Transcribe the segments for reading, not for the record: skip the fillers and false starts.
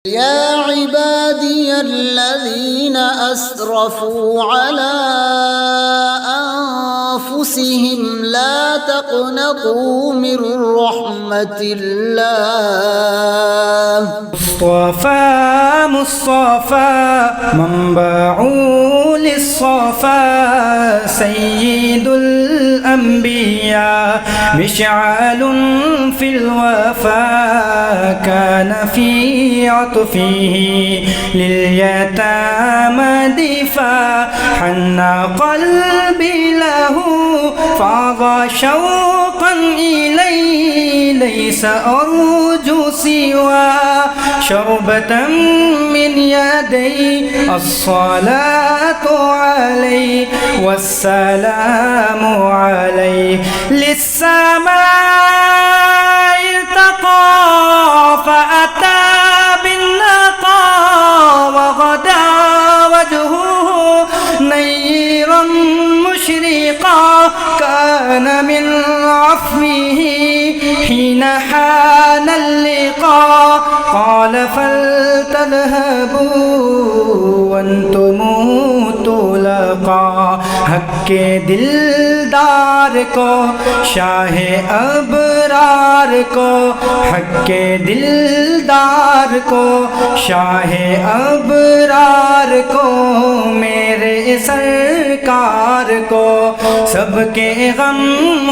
يا عبادي الذين أسرفوا على أنفسهم لا تقنطوا من رحمة الله. مصطفى منبع للصفا سيد الأنبياء مشعل في الوفا كان في عطفه لليتامى دفاع حن قلبي له فاض شوقا إليه ليس أرجو سوى شربة من يدي الصلاة عليه والسلام عليه للسماء ارتقى فأتى بالنقى وغدا وجهه نيرا مشرقا كان من عفوه حين حان اللقاء قال فلتذهبوا وانتم طلقا حق دلدار کو شاہ ابرار کو حق دلدار کو شاہ ابرار کو میرے سرکار کو سب کے غم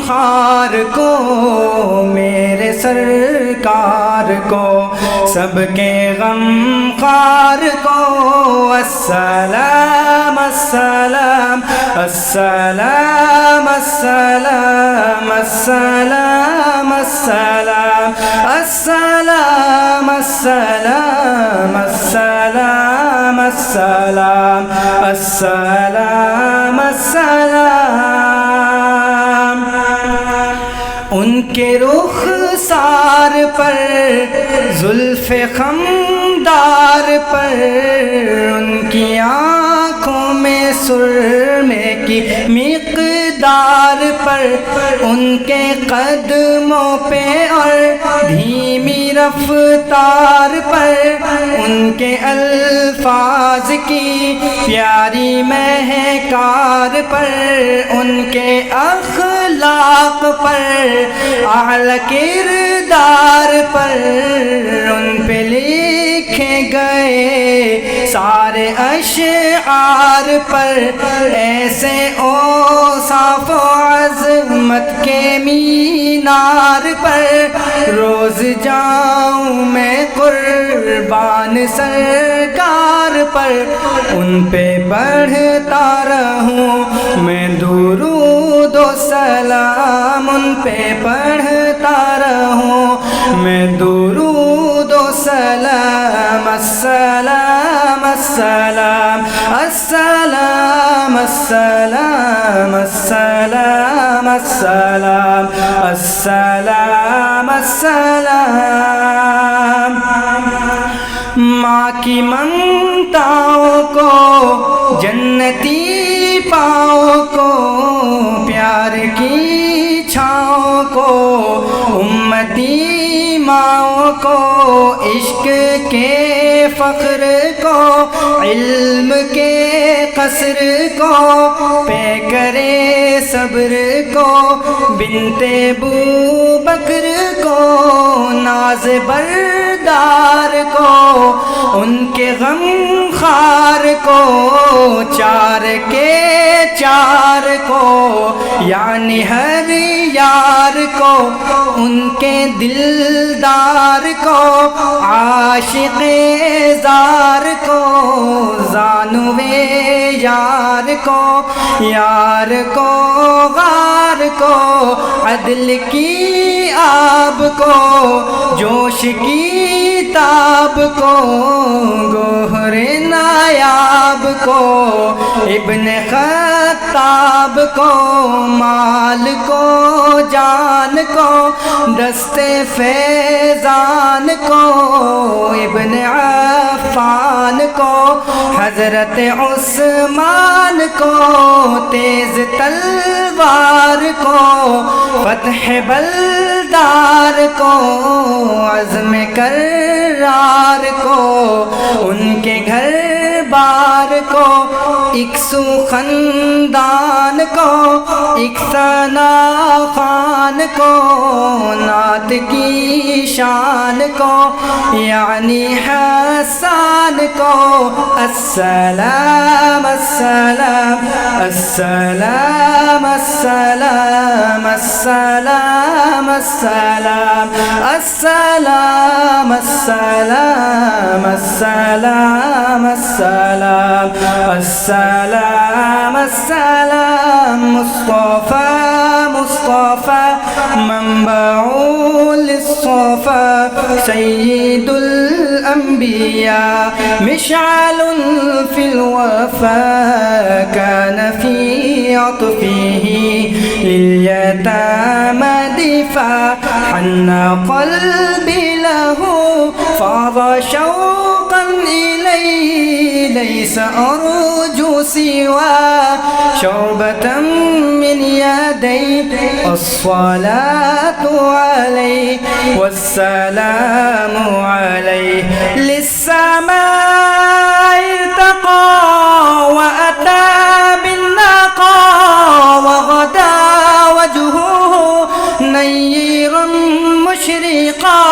خار کو میرے سرکار کو سب کے غم خار کو السلام السلام السلام السلام السلام السلام السلام السلام السلام السلام السلام السلام ان کے رخسار پر زلف خمدار پر ان کی آنکھوں میں سرمے کی مقدار پر ان کے قدموں پہ اور دھیمی رفتار پر ان کے الفاظ کی پیاری مہکار پر ان کے اخلاق پر اعلی کردار پر ان پہ لکھے گئے سارے اشعار پر ایسے اوصاف و عظمت کے مینار پر روز جاؤں میں قربان سرکار پر ان پہ پڑھتا رہوں میں درود و سلام ان پہ پڑھتا رہوں میں درود و سلام السلام السلام السلام السلام السلام السلام السلام السلام ماں کی ممتاؤں کو جنتی پاؤں کو پیار کی چھاؤں کو امتی ماؤں کو عشق کے فخر کو علم کے قصر کو پے کرے صبر کو بنت ابو بکر کو ناز بردار کو ان کے غم خار کو چار کے چار کو یعنی ہر یار کو ان کے دلدار کو عاشق زار کو زانوے یار کو یار کو غار کو عدل کی آب کو جوش کی تاب کو گوہر نایاب کو ابن خطاب کو مال کو جان کو دست فیضان کو ابن عفان کو حضرت عثمان کو تیز تلوار کو فتح بلدار کو عزم کر کرار کو، ان کے گھر بار کو، ایک سو خاندان کو، ایک ثنا خان کو، نعت کی شان کو، یعنی حسان کو، السلام السلام السلام السلام السلام السلام السلام السلام السلام السلام السلام السلام مصطفى مصطفى منبع للصفا سيد الأنبياء مشعل في الوفا كان في عطفه لليتامى دفاع حن قلبي له فاض شوقا إليه ليس أرجو سوى شربة من يديه الصلاة عليه والسلام عليه للسماء ارتقى وأتى بالنقى وغدا وجهه نيرا مشرقا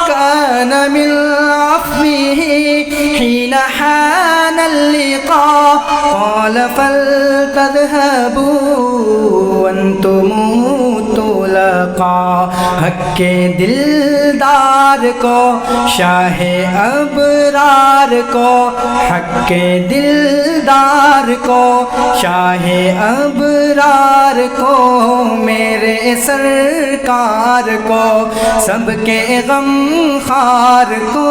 كان من عفوه حين حان اللقاء قال فلتذهبوا وانتم طلقاء حق کے دلدار کو شاہ ابرار کو حق کے دلدار کو شاہ ابرار کو میرے سرکار کو سب کے غم خار کو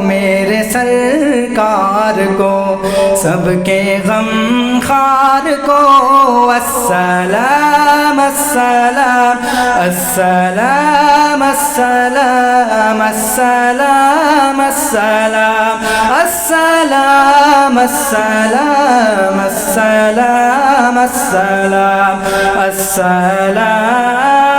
میرے سرکار کو سب کے غم خار کو السلام السلام السلام السلام السلام السلام السلام السلام السلام السلام السلام